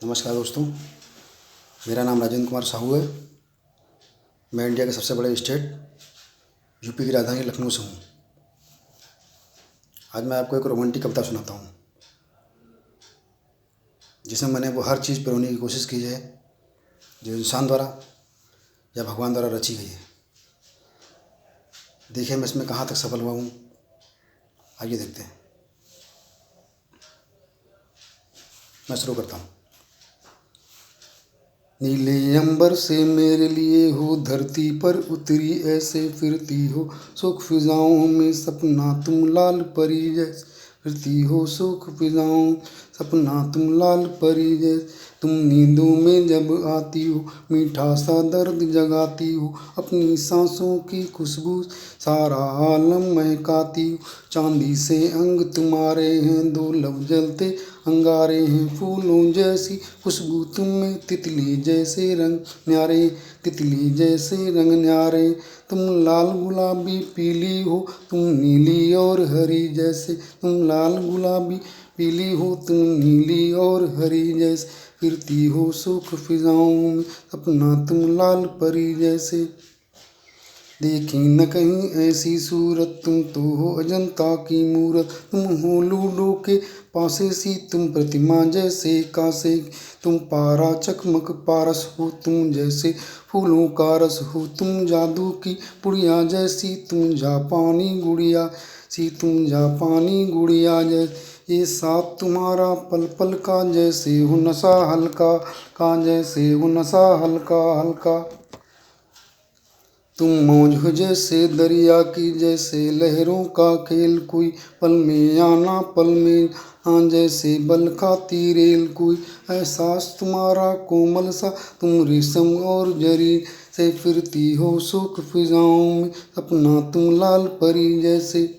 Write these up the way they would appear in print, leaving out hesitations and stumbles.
नमस्कार दोस्तों, मेरा नाम राजेंद्र कुमार साहू है। मैं इंडिया के सबसे बड़े स्टेट यूपी की राजधानी लखनऊ से हूँ। आज मैं आपको एक रोमांटिक कविता सुनाता हूँ जिसमें मैंने वो हर चीज़ पिरोने की कोशिश की है जो इंसान द्वारा या भगवान द्वारा रची गई है। देखिए मैं इसमें कहाँ तक सफल हुआ हूँ, आइए देखते हैं। मैं शुरू करता हूँ। नीले अंबर से मेरे लिए हो, धरती पर उतरी ऐसे फिरती हो, सुख फिजाओं में सपना तुम लाल परी जैसे फिरती हो, सुख फिजाओं सपना तुम लाल परी जैसे। तुम नींदों में जब आती हो, मीठा सा दर्द जगाती हो, अपनी सांसों की खुशबू सारा आलम महकाती हो। चांदी से अंग तुम्हारे हैं, दो लब जलते अंगारे हैं, फूलों जैसी खुशबू तुम्हें, तितली जैसे रंग न्यारे, तितली जैसे रंग न्यारे। तुम लाल गुलाबी पीली हो, तुम नीली और हरी जैसे, तुम लाल गुलाबी पीली हो, तुम नीली और हरी जैसे, फिरती हो सुख फिजाओं में सपना तुम लाल परी जैसे। देखी न कहीं ऐसी सूरत, तुम तो हो अजंता की मूरत, तुम हो लूडो के पासे सी, तुम प्रतिमा जैसे कासे, तुम पारा चकमक पारस हो, तुम जैसे फूलों का रस हो, तुम जादू की पुड़िया जैसी, तुम जापानी गुड़िया सी, तुम जापानी गुड़िया जैसी। ये साथ तुम्हारा पल पल का, जैसे हो नशा हल्का का, जैसे हो नशा हल्का हल्का। तुम मौज हो जैसे दरिया की, जैसे लहरों का खेल कोई, पल में आना पल में हाँ, जैसे बल खाती रेल कोई। एहसास तुम्हारा कोमल सा, तुम रेशम और जरी से फिरती हो सुख फिजाओं में अपना तुम लाल परी जैसे।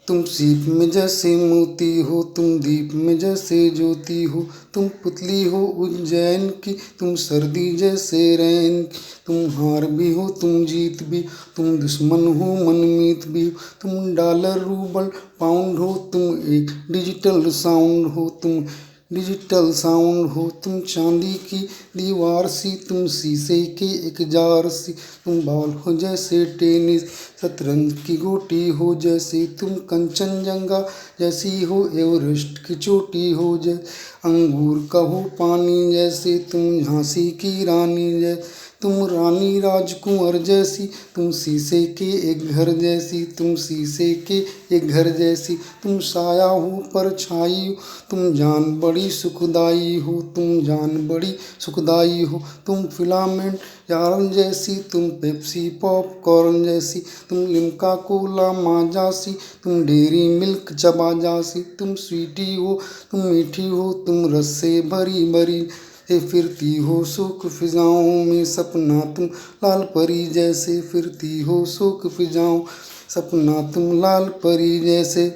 तुम सीप में जैसे मोती हो, तुम दीप में जैसे ज्योति हो, तुम पुतली हो उज्जैन की, तुम सर्दी जैसे रैन की। तुम हार भी हो तुम जीत भी, तुम दुश्मन हो मनमीत भी, तुम डॉलर रूबल पाउंड हो, तुम एक डिजिटल साउंड हो, तुम डिजिटल साउंड हो। तुम चांदी की दीवार सी, तुम शीशे के एक जार सी, तुम बॉल हो जैसे टेनिस, शतरंज की गोटी हो जैसी, तुम कंचनजंगा जैसी हो, एवरेस्ट की चोटी हो जैसे, अंगूर का हो पानी जैसे, तुम झांसी की रानी जैसे, तुम रानी राजकुंवर जैसी, तुम शीशे के एक घर जैसी, तुम शीशे के एक घर जैसी। तुम साया हो परछाई हो, तुम जान बड़ी सुखदाई हो, तुम जान बड़ी सुखदाई हो। तुम फिलामेंट यारन जैसी, तुम पेप्सी पॉपकॉर्न जैसी, तुम लिम्का कोला माजा सी, तुम डेयरी मिल्क चबा जासी। तुम स्वीटी हो तुम मीठी हो, तुम रस से भरी भरी से फिरती हो सुख फिजाओं में सपना तुम लाल परी जैसे, फिरती हो सुख फिजाओं सपना तुम लाल परी जैसे।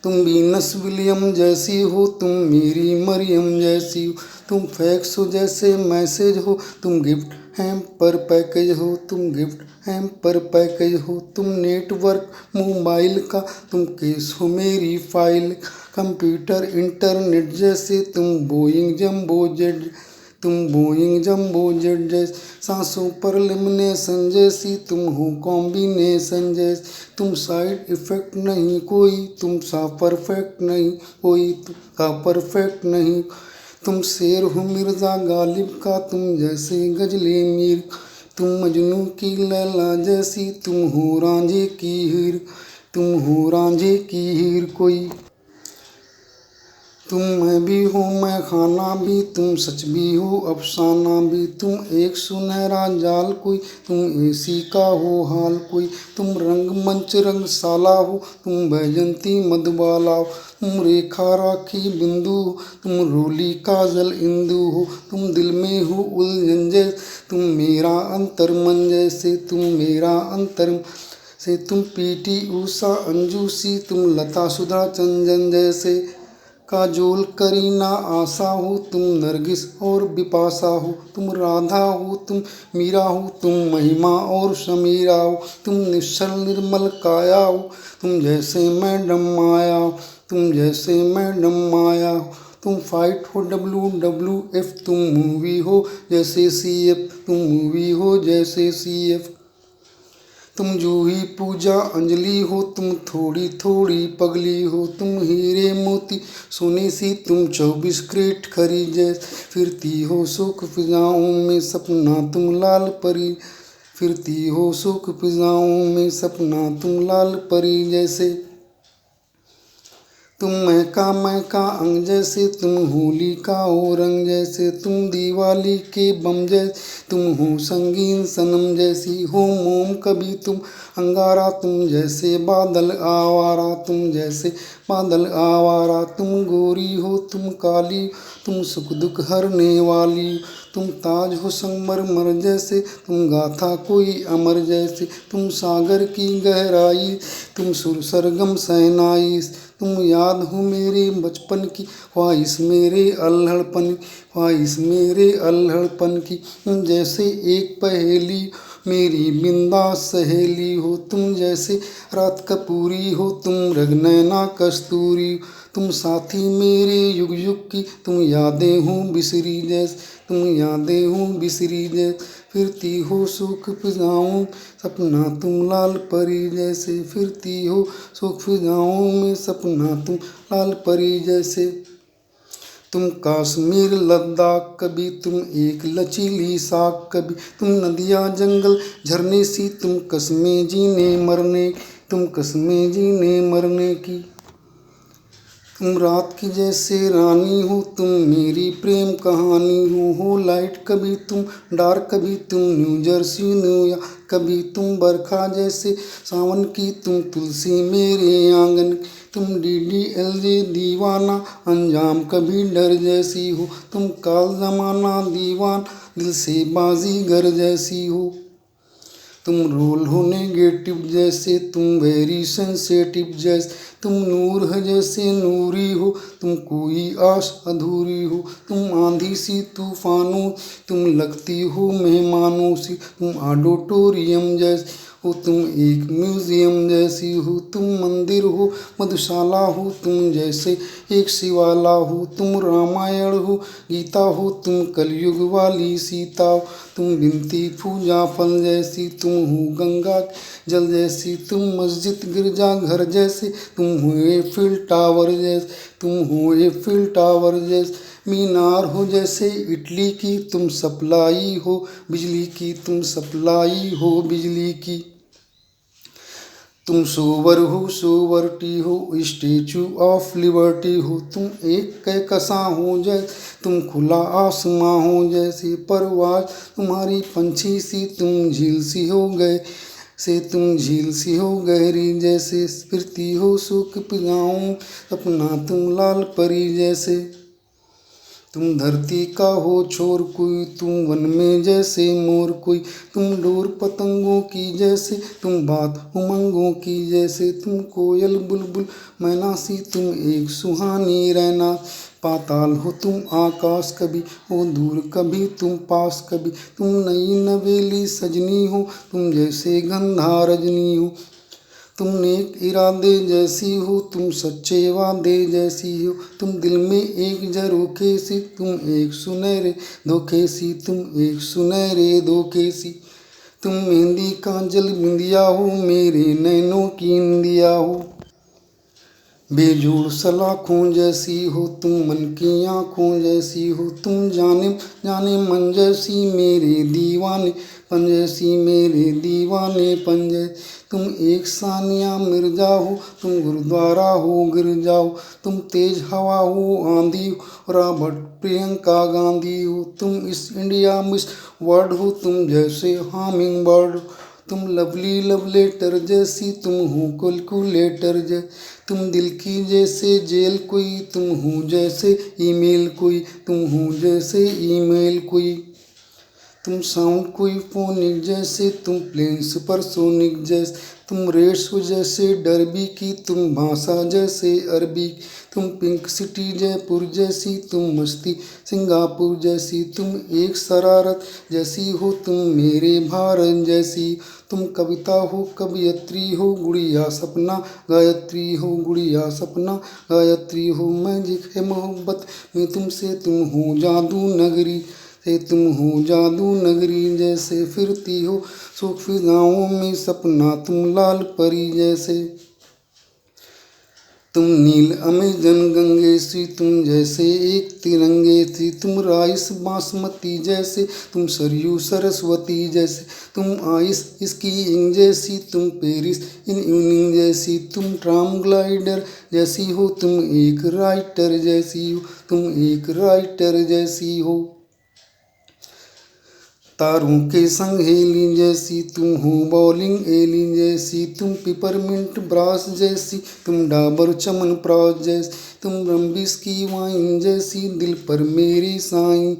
तुम वीनस विलियम जैसी हो, तुम मेरी मरियम जैसी हो, तुम फैक्स हो जैसे मैसेज हो, तुम गिफ्ट हैम्पर पैकेज हो, तुम गिफ्ट हैम्पर पैकेज हो। तुम नेटवर्क मोबाइल का, तुम केस हो मेरी फाइल, कंप्यूटर इंटरनेट जैसे, तुम बोइंग जम्बो जेट, तुम बोइंग जम्बो जेट जैसे। सांसों पर लेमिनेशन जैसी, तुम हो कॉम्बिनेशन जैसी, तुम साइड इफेक्ट नहीं कोई, तुम सा परफेक्ट नहीं कोई, तुम सा परफेक्ट नहीं। तुम शेर हो मिर्जा गालिब का, तुम जैसे गजले मीर, तुम मजनू की लैला जैसी, तुम हो रांझे की हीर, तुम हो रांझे की हीर कोई। तुम मैं भी हो मैं खाना भी, तुम सच भी हो अफसाना भी, तुम एक सुनहरा जाल कोई, तुम एसी का हो हाल कोई। तुम रंगमंच रंगशाला हो, तुम बैजंती मधुबाला हो, तुम रेखा राखी बिंदु हो, तुम रोली काजल इंदु हो, तुम दिल में हो उलझन जैसे, तुम मेरा अंतर मन जैसे, तुम मेरा अंतर से। तुम पीटी उषा अंजू सी, तुम लता सुधा चंदन जैसे, काजोल करीना आशा हो, तुम नरगिस और बिपाशा हो, तुम राधा हो तुम मीरा हो, तुम महिमा और समीरा हो, तुम निश्चल निर्मल काया हो, तुम जैसे मैडम माया हो, तुम जैसे मैडम माया हो। तुम फाइट हो WWF, तुम मूवी हो जैसे CF, तुम मूवी हो जैसे CF। तुम जूही पूजा अंजलि हो, तुम थोड़ी थोड़ी पगली हो, तुम हीरे मोती सोने सी, तुम 24 क्रेट खरी जैसे फिरती हो सुख फिजाओं में सपना तुम लाल परी, फिरती हो सुख फिजाओं में सपना तुम लाल परी जैसे। तुम महका अंग जैसे, तुम होली का ओ रंग जैसे, तुम दिवाली के बम जैसे, तुम हो संगीन सनम जैसी, हो मोम कभी तुम अंगारा, तुम जैसे बादल आवारा, तुम जैसे बादल आवारा। तुम गोरी हो तुम काली, तुम सुख दुख हरने वाली, तुम ताज हो संगमरमर जैसे, तुम गाथा कोई अमर जैसे, तुम सागर की गहराई, तुम सुर सरगम सहनाई, तुम याद हो मेरे बचपन की ख्वाहिश मेरे अल्हड़पन, ख्वाहिश मेरे अल्हड़पन की। जैसे एक पहेली मेरी बिंदास सहेली हो, तुम जैसे रात कपूरी हो, तुम रगनैना कस्तूरी, तुम साथी मेरे युग युग की, तुम यादें हो बिसरी जैसे, तुम यादें हो बिसरी जैसे, फिरती हो सुख फिजाओं सपना तुम लाल परी जैसे, फिरती हो सुख फिजाओं में सपना तुम लाल परी जैसे। तुम कश्मीर लद्दाख कभी, तुम एक लचीली साख कभी, तुम नदियाँ जंगल झरने सी, तुम कस्में जीने मरने, तुम कस्में जीने मरने की। तुम रात की जैसे रानी हो, तुम मेरी प्रेम कहानी हो लाइट कभी तुम डार्क कभी, तुम न्यू जर्सी न्यूयॉर्क कभी, तुम बरखा जैसे सावन की, तुम तुलसी मेरे आंगन, तुम DDLJ दीवाना अंजाम कभी डर जैसी हो, तुम काल जमाना दीवान दिल से बाजीगर जैसी हो। तुम रोल हो नेगेटिव जैसे, तुम वेरी सेंसिटिव जैसे, तुम नूर है जैसे नूरी हो, तुम कोई आस अधूरी हो, तुम आंधी सी तूफानों, तुम लगती हो मेहमानों सी, तुम ऑडिटोरियम जैसे हो, तुम एक म्यूजियम जैसी हो, तुम मंदिर हो मधुशाला हो, तुम जैसे एक शिवाला हो, तुम रामायण हो गीता हो, तुम कलयुग वाली सीता हो, तुम बिनती पूजा फल जैसी, तुम हो गंगा जल जैसी, तुम मस्जिद गिरजा घर जैसे, तुम हो एफिल टावर जैसे, तुम हो एफिल टावर जैसे। मीनार हो जैसे इटली की, तुम सप्लाई हो बिजली की, तुम सप्लाई हो बिजली की। तुम सोवर हो सोवर्टी हो स्टेचू ऑफ लिबर्टी हो, तुम एक कहकशां हो जैसे, तुम खुला आसमां हो जैसे, परवाज तुम्हारी पंछी सी, तुम झील सी हो गए से, तुम झील सी हो गहरी जैसे, फिरती हो सुख पिलाऊं अपना तुम लाल परी जैसे। तुम धरती का हो छोर कोई, तुम वन में जैसे मोर कोई, तुम डोर पतंगों की जैसे, तुम बात उमंगों की जैसे, तुम कोयल बुलबुल मैना सी, तुम एक सुहानी रैना। पाताल हो तुम आकाश कभी, हो दूर कभी तुम पास कभी, तुम नई नवेली सजनी हो, तुम जैसे गंधा रजनी हो, तुम नेक इरादे जैसी हो, तुम सच्चे वादे जैसी हो, तुम दिल में एक झरोखे सी, तुम एक सुनहरे धोखे सी, तुम एक सुनहरे धोखे सी। तुम मेहंदी काजल बिंदिया हो, मेरे नैनों की इंदिया हो, बेजोड़ सलाखों जैसी हो, तुम मन की आँखों जैसी हो, तुम जाने जाने मन जैसी मेरे दीवाने पन जैसी, मेरे दीवाने पन जैसी। तुम एक सानिया मिर्जा हो, तुम गुरुद्वारा हो गिर जाओ, तुम तेज हवा हो आंधी हो, रॉबर्ट प्रियंका गांधी हो, तुम इस इंडिया मिस वर्ल्ड हो, तुम जैसे हामिंग बर्ड, तुम लवली लव लेटर जैसी, तुम हो कैलकुलेटर जैसी, तुम दिल की जैसे जेल कोई, तुम हो जैसे ईमेल कोई, तुम हो जैसे ईमेल कोई। तुम साउंड कोई फोनिक जैसे, तुम प्लेन सुपरसोनिक जैसे, तुम रेस हो जैसे डरबी की, तुम भाषा जैसे अरबी, तुम पिंक सिटी जयपुर जैसी, तुम मस्ती सिंगापुर जैसी, तुम एक शरारत जैसी हो, तुम मेरे भारत जैसी। तुम कविता हो कवियत्री हो, गुड़िया सपना गायत्री हो, गुड़िया सपना गायत्री हो। मैजिक है मोहब्बत में तुमसे, तुम हो जादू नगरी से, तुम हो जादू नगरी जैसे फिरती हो सुख फिजाओं में सपना, तुम लाल परी जैसे। तुम नील अमेजन गंगे सी, तुम जैसे एक तिरंगे सी, तुम राइस बासमती जैसे, तुम सरयू सरस्वती जैसे, तुम आइस स्कीइंग जैसी, तुम पेरिस इन इवनिंग जैसी, तुम ट्राम ग्लाइडर जैसी हो, तुम एक राइटर जैसी हो, तुम एक राइटर जैसी हो। तारों के संग हेली जैसी, तुम हो बॉलिंग एली जैसी, तुम पिपरमिंट ब्रास जैसी, तुम डाबर चमन प्रास जैसी, तुम रम्बिस की वाइन जैसी, दिल पर मेरी साइन।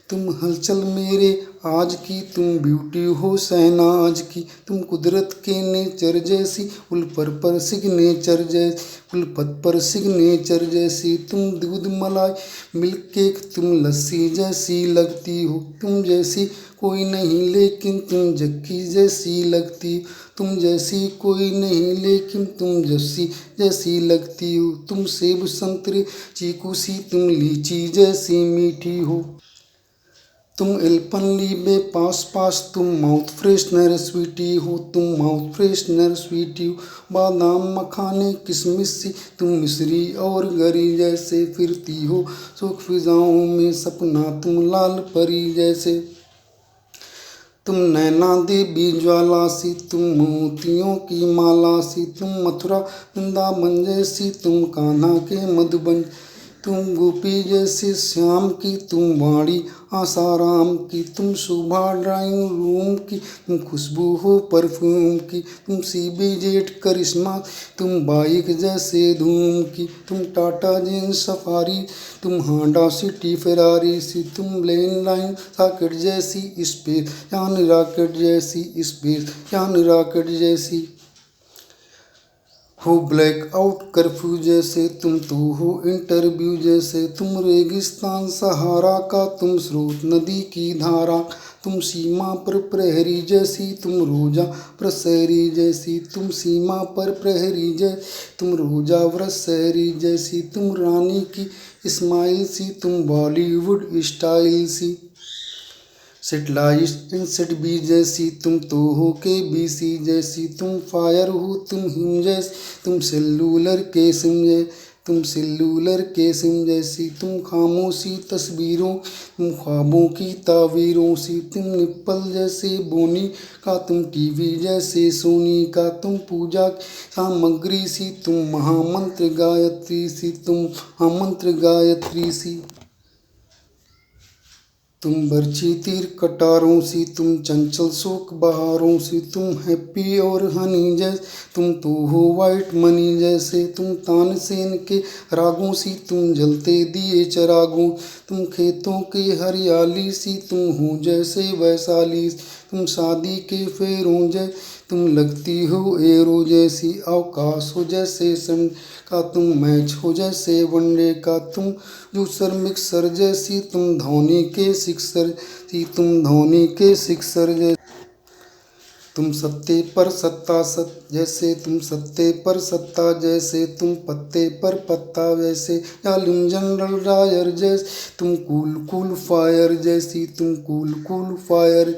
तुम हलचल मेरे आज की, तुम ब्यूटी हो शहनाज की, तुम कुदरत के नेचर जैसी, उल्फत पर सिग्नेचर जैसी, उल्फत पर सिग्नेचर जैसी। तुम दूध मलाई मिल्क केक, तुम लस्सी जैसी लगती हो, तुम जैसी कोई नहीं लेकिन तुम जक्की जैसी लगती, तुम जैसी कोई नहीं लेकिन तुम जस्सी जैसी लगती हो। तुम सेब संतरे चीकू सी, तुम लीची जैसी मीठी हो, तुम एल्पनलीबे पास पास, तुम माउथ फ्रेशनर स्वीटी हो, तुम माउथ फ्रेशनर स्वीटी हो। बादाम मखाने किशमिश सी, तुम मिश्री और गरी जैसे फिरती हो सुख फिजाओं में सपना, तुम लाल परी जैसे। तुम नैना देवी ज्वाला सी, तुम मोतियों की माला सी, तुम मथुरा वृंदावन जैसी, तुम कान्हा के मधुबन, तुम गोपी जैसी श्याम की, तुम वाणी आसाराम की, तुम शोभा ड्राइंग रूम की, तुम खुशबू हो परफ्यूम की, तुम सीबी जेट करिश्मा, तुम बाइक जैसे धूम की, तुम टाटा जीन सफारी, तुम हांडा सिटी फेरारी सी, तुम लेन लाइन सॉकेट जैसी, स्पेस यान रॉकेट जैसी, स्पेस यान रॉकेट जैसी हो। ब्लैक आउट कर्फ्यू जैसे, तुम तो हो इंटरव्यू जैसे, तुम रेगिस्तान सहारा का, तुम स्रोत नदी की धारा, तुम सीमा पर प्रहरी जैसी, तुम रोजा प्रसहरी जैसी, तुम सीमा पर प्रहरी जैसी, तुम रोजा प्रसहरी जैसी, तुम रानी की इस्माइल सी, तुम बॉलीवुड स्टाइल सी। सेटेलाइट इन सेट बी जैसी, तुम तो हो के बी सी जैसी, तुम फायर हो तुम हिम जैसी, तुम सेलुलर के सिम जैसी, तुम सेलुलर के सिम जैसी, तुम खामोशी तस्वीरों, तुम ख्वाबों की तावीरों सी, तुम निप्पल जैसे बोनी का, तुम टीवी जैसे सोनी का, तुम पूजा की सामग्री सी, तुम महामंत्र गायत्री सी, तुम महामंत्र गायत्री सी। तुम बरछी तीर कटारों सी, तुम चंचल शोक बहारों सी, तुम हैप्पी और हनी जैसे, तुम तो हो वाइट मनी जैसे, तुम तानसेन के रागों सी, तुम जलते दिए चरागों, तुम खेतों के हरियाली सी, तुम हो जैसे वैशाली, तुम शादी के फेरों जैसे, तुम लगती हो एरो जैसी, अवकाश हो जैसे सन का, तुम मैच हो जैसे वनडे का, तुम जूसर मिक्सर जैसी, तुम धोनी के सिक्सर सी, तुम धोनी के सिक्सर जैसी। तुम सत्ते पर सत्ता सत जैसे, तुम सत्ते पर सत्ता जैसे, तुम पत्ते पर पत्ता वैसे, जालिम जनरल डायर जैसे, तुम कूल कूल फायर जैसी, तुम कूल कूल फायर,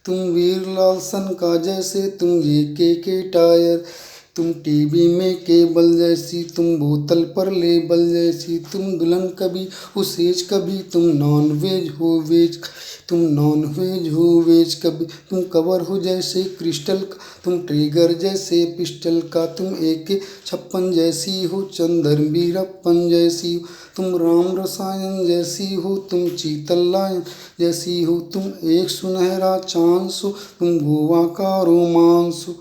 तुम वीर लाल सन का जैसे, तुम ये के टायर, तुम टीवी में केबल जैसी, तुम बोतल पर लेबल जैसी, तुम दुल्हन कभी उसेज कभी, तुम नॉन वेज हो वेज, तुम नॉन वेज हो वेज कभी, तुम कवर हो जैसे क्रिस्टल का, तुम ट्रिगर जैसे पिस्टल का, तुम AK-56 जैसी हो, चंदर वीरप्पन जैसी हो, तुम राम रसायन जैसी हो, तुम चीतल लायन जैसी हो, तुम एक सुनहरा चांस हो, तुम गोवा का रोमांस हो,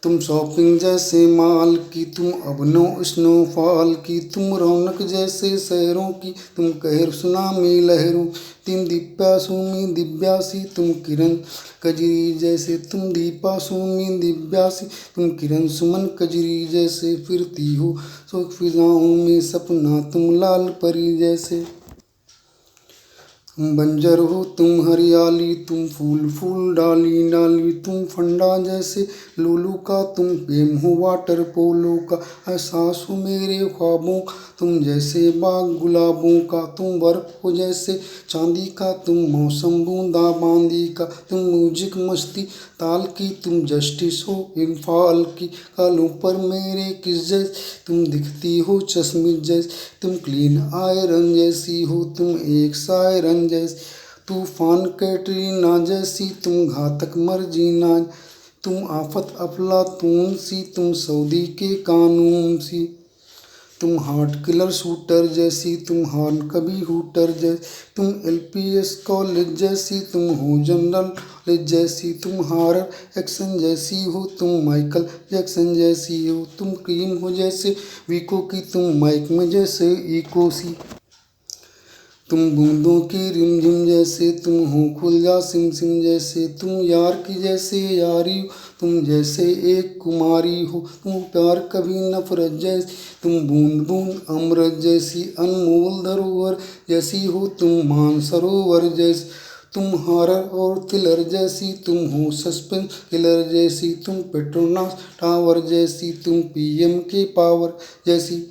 तुम शॉपिंग जैसे माल की, तुम अब नो स्नोफॉल की, तुम रौनक जैसे शहरों की, तुम कहर सुनामी लहरों। तुम दीप्या सुमी दिव्यासी, तुम किरण कजरी जैसे, तुम दीपा सुमी दिव्यासी, तुम किरण सुमन कजरी जैसे, फिरती हो शोक फिजाओं में सपना तुम लाल परी जैसे। तुम बंजर हो तुम हरियाली, तुम फूल फूल डाली डाली, तुम फंडा जैसे लूलू का, तुम गेम हो वाटर पोलो का, एहसास हो मेरे ख्वाबों का, तुम जैसे बाग गुलाबों का, तुम बर्फ हो जैसे चांदी का, तुम मौसम बूंदा बांदी का, तुम म्यूजिक मस्ती ताल की, तुम जस्टिस हो इम्फाल की, कालों पर मेरे किस जैसे, तुम दिखती हो चश्मे जैसे, तुम क्लीन आयरन जैसी हो, तुम एक सायरन जैसी, तूफान कैटरीना जैसी, तुम घातक मर्जीना, तुम आफत अफलातून सी, तुम सऊदी के कानून सी, तुम हार्ट किलर शूटर जैसी, तुम हॉर्न कभी हूटर जैसी, तुम LPS कॉलेज जैसी, तुम हो जनरल नॉलेज जैसी, तुम हॉरर एक्शन जैसी हो, तुम माइकल जैक्सन जैसी हो, तुम क्रीम हो जैसे वीको की, तुम माइक में जैसे इको सी, तुम बूंदों की रिमझिम जैसे, तुम हो खुलजा सिम सिम जैसे, तुम यार की जैसे यारी हो, तुम जैसे एक कुमारी हो, तुम प्यार कभी नफरत जैसी, तुम बूंद बूंद अमृत जैसी, अनमोल धरोहर जैसी हो, तुम मानसरोवर जैसी, तुम हॉरर और थ्रिलर जैसी, तुम हो सस्पेंस किलर जैसी, तुम पेट्रोनास टावर जैसी, तुम PM के पावर जैसी,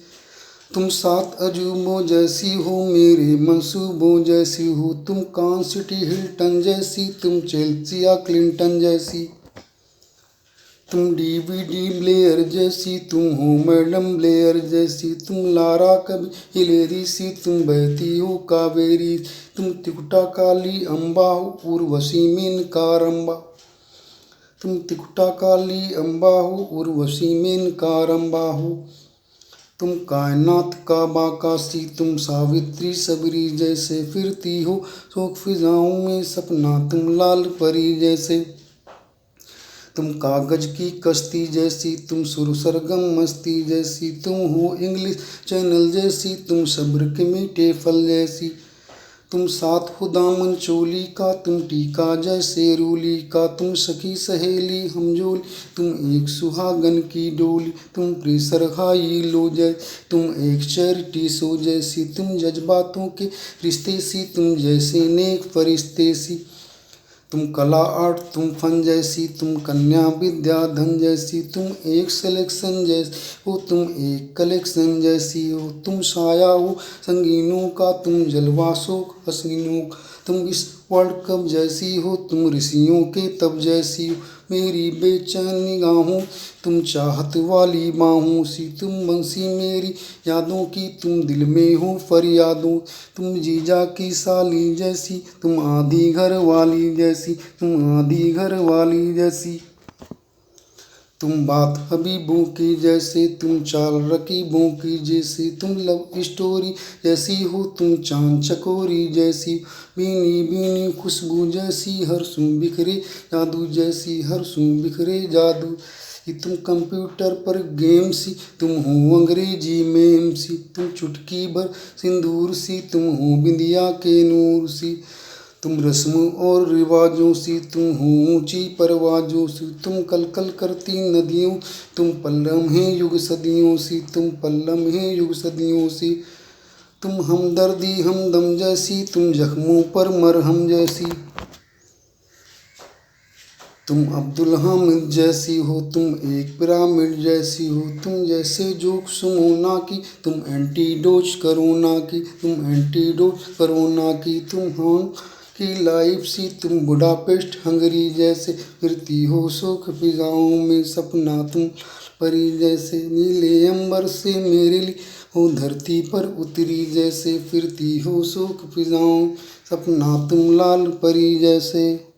तुम सात अजूबों जैसी हो, मेरे मंसूबों जैसी हो, तुम कान सिटी हिल्टन जैसी, तुम चेल्सी या क्लिंटन जैसी, तुम DVD ब्लेयर जैसी, तुम हो मैडम ब्लेयर जैसी, तुम लारा कभी हिलेरी सी, तुम बहती हो कावेरी, तुम तिकुटा काली अम्बा हो उर्वशी मेनकारम्बा, तुम तिकुटा काली अम्बा हो उर्वशी मेनकारम्बा हो, तुम कायनात का बाकासी, तुम सावित्री सबरी जैसे, फिरती हो शोक फिजाओं में सपना तुम लाल परी जैसे, तुम कागज की कश्ती जैसी, तुम सुर सरगम मस्ती जैसी, तुम हो इंग्लिश चैनल जैसी, तुम सब्र के मीठे फल जैसी, तुम साथ हो दामन चोली का, तुम टीका जैसे रूली का, तुम सखी सहेली हमजोली, तुम एक सुहागन की डोली, तुम प्रेशर हाई लो जैसी, तुम एक चैरिटी शो जैसी, तुम जज्बातों के रिश्ते सी, तुम जैसे नेक फरिश्ते सी, तुम कला आर्ट तुम फन जैसी, तुम कन्या विद्या धन जैसी, तुम एक सिलेक्शन जैसी हो, तुम एक कलेक्शन जैसी हो, तुम साया हो संगीनों का, तुम जलवा शोक हसीनों का, तुम इस वर्ल्ड कप जैसी हो, तुम ऋषियों के तब जैसी हो, मेरी बेचैन निगाहों, तुम चाहत वाली बाहों सी, तुम बंसी मेरी यादों की, तुम दिल में हो फरियादों, तुम जीजा की साली जैसी, तुम आधी घर वाली जैसी, तुम आधी घर वाली जैसी, तुम बात हबीबों की जैसे, तुम चाल रकीबों की जैसी, तुम लव स्टोरी जैसी हो, तुम चांद चकोरी जैसी, बीनी बीनी खुशबू जैसी, हर्षों बिखरे जादू जैसी, हर्षों बिखरे जादू, कि तुम कंप्यूटर पर गेम सी, तुम हो अंग्रेजी मेम सी, तुम चुटकी भर सिंदूर सी, तुम हो बिंदिया के नूर सी, तुम रस्म और रिवाजों सी, तुम हो ऊंची परवाजों सी, तुम कल कल करती नदियों, तुम पल्लम है युग सदियों सी, तुम पल्लम है युग सदियों सी, तुम हमदर्दी हमदम जैसी, तुम जख्मों पर मरहम जैसी, तुम अब्दुल हामिद जैसी हो, तुम एक पिरामिड जैसी हो, तुम जैसे जोक सुमोना की, तुम एंटीडोज कोरोना की, तुम एंटीडोज कोरोना की, तुम हाँ की लाइफ सी, तुम बुडापेस्ट हंगरी जैसे, फिरती हो शोक फिजाओं में सपना तुम परी जैसे, नीले अंबर से मेरे लिए हो धरती पर उतरी जैसे, फिरती हो शोक फिजाओं सपना तुम लाल परी जैसे।